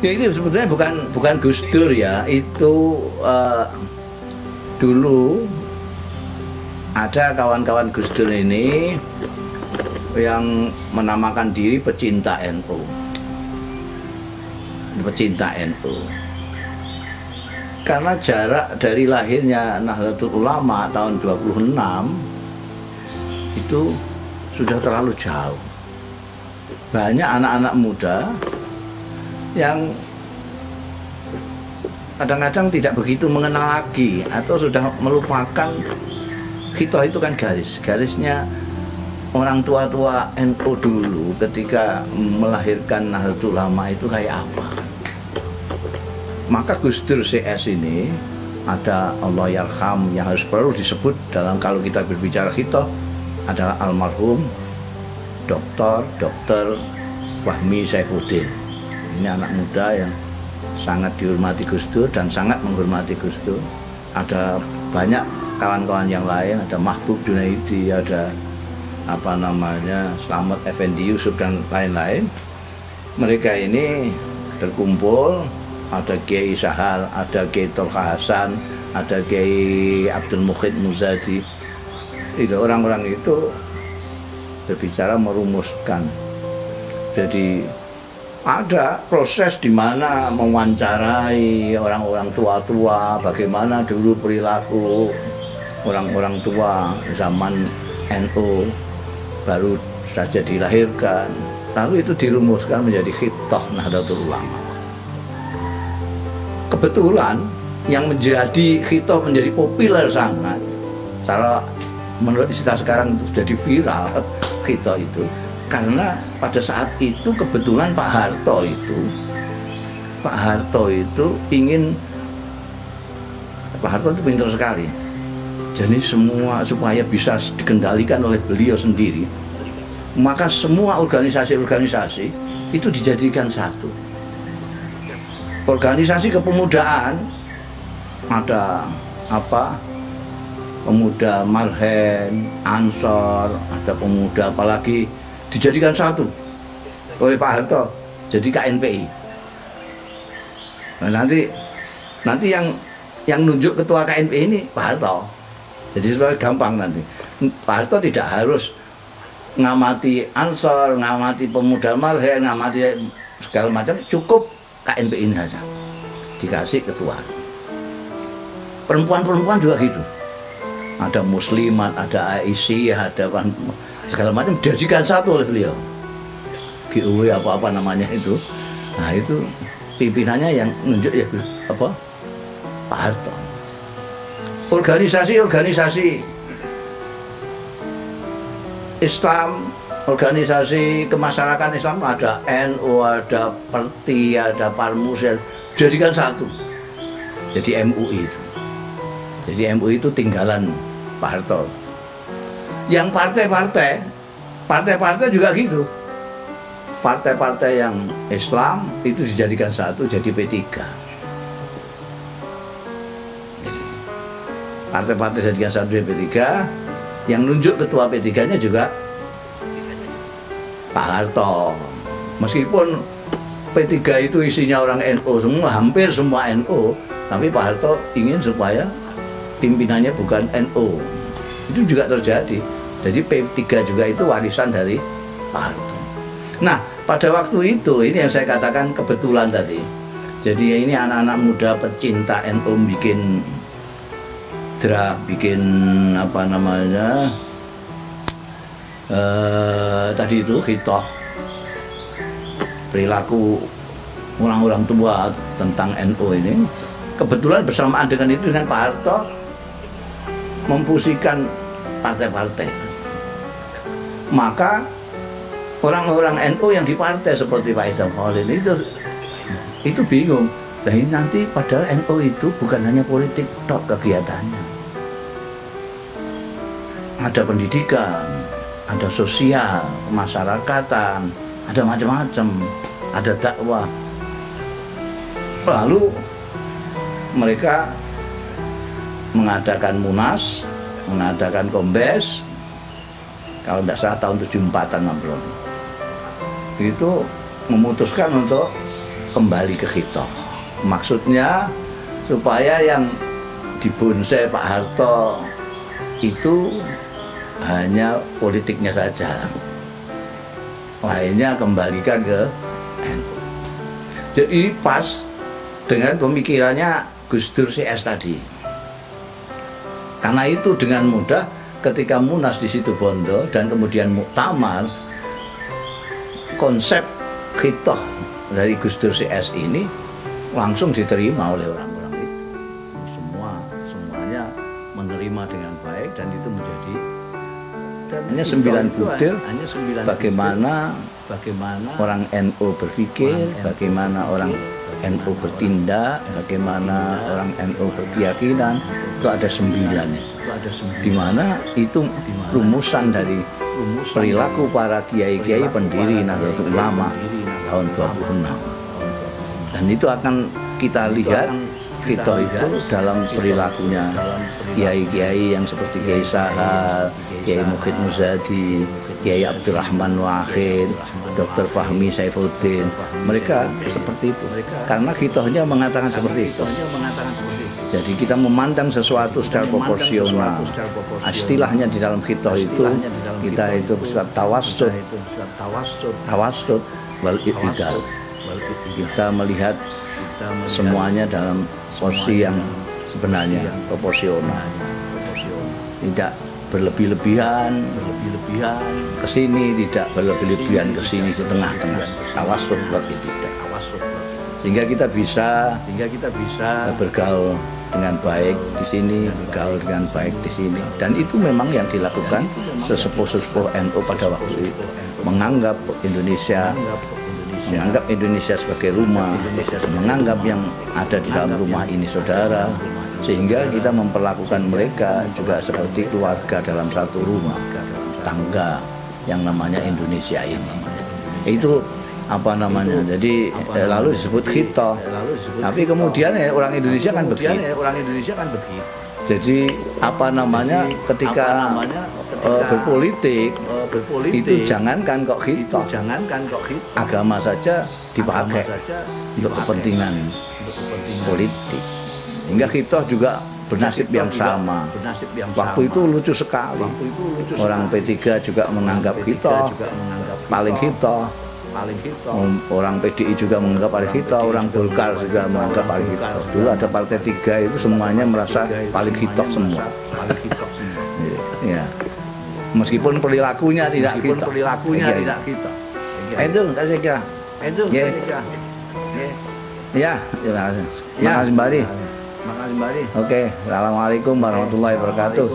Ya, ini sebetulnya bukan Gus Dur ya, itu dulu ada kawan-kawan Gus Dur ini yang menamakan diri pecinta NU. Pecinta NU. Karena jarak dari lahirnya Nahdlatul Ulama tahun 26 itu sudah terlalu jauh. Banyak anak-anak muda yang kadang-kadang tidak begitu mengenal lagi atau sudah melupakan khitoh itu kan garisnya orang tua-tua NU dulu ketika melahirkan Nahdlatul Ulama itu kayak apa. Maka Gus Dur CS ini ada Allah Yarham yang harus perlu disebut dalam kalau kita berbicara khitoh, adalah almarhum Dr. Fahmi Saifuddin. Ini anak muda yang sangat dihormati Gus Dur dan sangat menghormati Gus Dur. Ada banyak kawan-kawan yang lain, ada Mahbub Junaidi, ada Slamet Effendi Yusuf dan lain-lain. Mereka ini berkumpul, ada Kiai Sahal, ada Kiai Tolka Hasan, ada Kiai Abdul Mukhid Muzadi. Itu orang-orang itu berbicara merumuskan. Jadi ada proses di mana mewawancarai orang-orang tua-tua, bagaimana dulu perilaku orang-orang tua zaman NU baru saja dilahirkan. Lalu itu dirumuskan menjadi khitoh Nahdlatul Ulama. Kebetulan yang menjadi khitoh menjadi populer sangat, cara menurut istilah sekarang itu sudah viral khitoh itu, karena pada saat itu kebetulan Pak Harto ingin, Pak Harto itu pintar sekali. Jadi semua supaya bisa dikendalikan oleh beliau sendiri, maka semua organisasi-organisasi itu dijadikan satu. Organisasi kepemudaan ada pemuda Marhen, Ansor, ada pemuda apalagi dijadikan satu oleh Pak Harto jadi KNPI. Nah, nanti yang nunjuk ketua KNPI ini Pak Harto. Jadi supaya gampang nanti. Pak Harto tidak harus ngamati Ansor, ngamati pemuda Marhen, ngamati segala macam, cukup KNPI ini saja dikasih ketua. Perempuan-perempuan juga gitu. Ada Muslimat, ada Aisyah, ada segala macam dijadikan satu oleh beliau. GUW apa namanya itu. Nah, itu pimpinannya yang nunjuk ya Pak Harto. Organisasi Islam, organisasi kemasyarakatan Islam ada NU, ada Perti, ada Parmusel, jadikan satu. Jadi MUI itu. Jadi MUI itu tinggalan Pak Harto. Yang partai-partai juga gitu. Partai-partai yang Islam itu dijadikan satu jadi P3. Partai-partai dijadikan satu jadi P3. Yang nunjuk ketua P3-nya juga Pak Harto. Meskipun P3 itu isinya orang NU semua, hampir semua NU, tapi Pak Harto ingin supaya pimpinannya bukan NU. Itu juga terjadi. Jadi P3 juga itu warisan dari Pak Harto. Nah, pada waktu itu ini yang saya katakan kebetulan tadi. Jadi ini anak-anak muda pecinta NU bikin draft, bikin tadi itu khitoh perilaku orang-orang tua tentang NU ini. Kebetulan bersamaan dengan itu, dengan Pak Harto memfusikan partai-partai. Maka orang-orang NU yang di partai seperti Pak Idam Khalil itu bingung. Nah, ini nanti padahal NU itu bukan hanya politik tok kegiatannya. Ada pendidikan, ada sosial, masyarakatan, ada macam-macam, ada dakwah. Lalu mereka mengadakan Munas, mengadakan Kombes, kalau tidak salah tahun 74-an itu memutuskan untuk kembali ke khitoh. Maksudnya supaya yang dibonsai Pak Harto itu hanya politiknya saja, lainnya kembalikan ke NU. Jadi pas dengan pemikirannya Gus Dur CS tadi. Karena itu dengan mudah ketika Munas di Situbondo dan kemudian Muktamar, konsep khitoh dari Gus Dur CS ini langsung diterima oleh orang-orang itu. Semuanya menerima dengan baik dan itu menjadi hanya 9 butir bagaimana orang NU berpikir, bagaimana orang NU bertindak, bagaimana orang NU berkeyakinan, itu ada 9, di mana itu rumusan dari perilaku para kiai-kiai pendiri Nahdlatul Ulama tahun 26. Dan itu akan kita lihat khitoh itu dalam perilakunya kiai-kiai yang seperti Kiai Sahal, Kiai Mukhid Muzadi, Kiai Abdurrahman Wahid, Dr. Fahmi Saifuddin. Mereka seperti itu karena khitohnya mengatakan seperti itu. Jadi kita memandang sesuatu secara proporsional. Istilahnya di dalam khitoh itu kita itu bersifat tawassut wal i'tidal. Kita melihat semuanya dalam porsi yang sebenarnya proporsional, tidak berlebih-lebihan ke sini, tidak berlebih-lebihan ke sini, di tengah-tengah. Tawassut wal i'tidal. Sehingga kita bisa bergaul dengan baik di sini, bergaul dengan baik di sini. Dan itu memang yang dilakukan sesepuh-sesepuh NU pada waktu itu, menganggap Indonesia sebagai rumah, menganggap yang ada di dalam rumah ini saudara, sehingga kita memperlakukan mereka juga seperti keluarga dalam satu rumah tangga yang namanya Indonesia ini. Itu apa namanya? Jadi lalu disebut khitoh. Tapi kemudian orang Indonesia kan begitu. Jadi apa namanya ketika berpolitik itu jangankan kok khitoh, agama saja dipakai untuk kepentingan politik. Hingga khitoh juga bernasib yang sama. Waktu itu lucu sekali. Orang P3 juga menganggap khitoh paling khitoh. Orang PDI juga menganggap paling khitoh, orang Golkar juga menganggap paling khitoh. Dulu ada partai 3 itu semuanya merasa paling khitoh semua. Ya. Meskipun perilakunya tidak khitoh. Itu saya kira. Ya, terima kasih. Makasih Mbak Adi. Oke, assalamualaikum warahmatullahi wabarakatuh.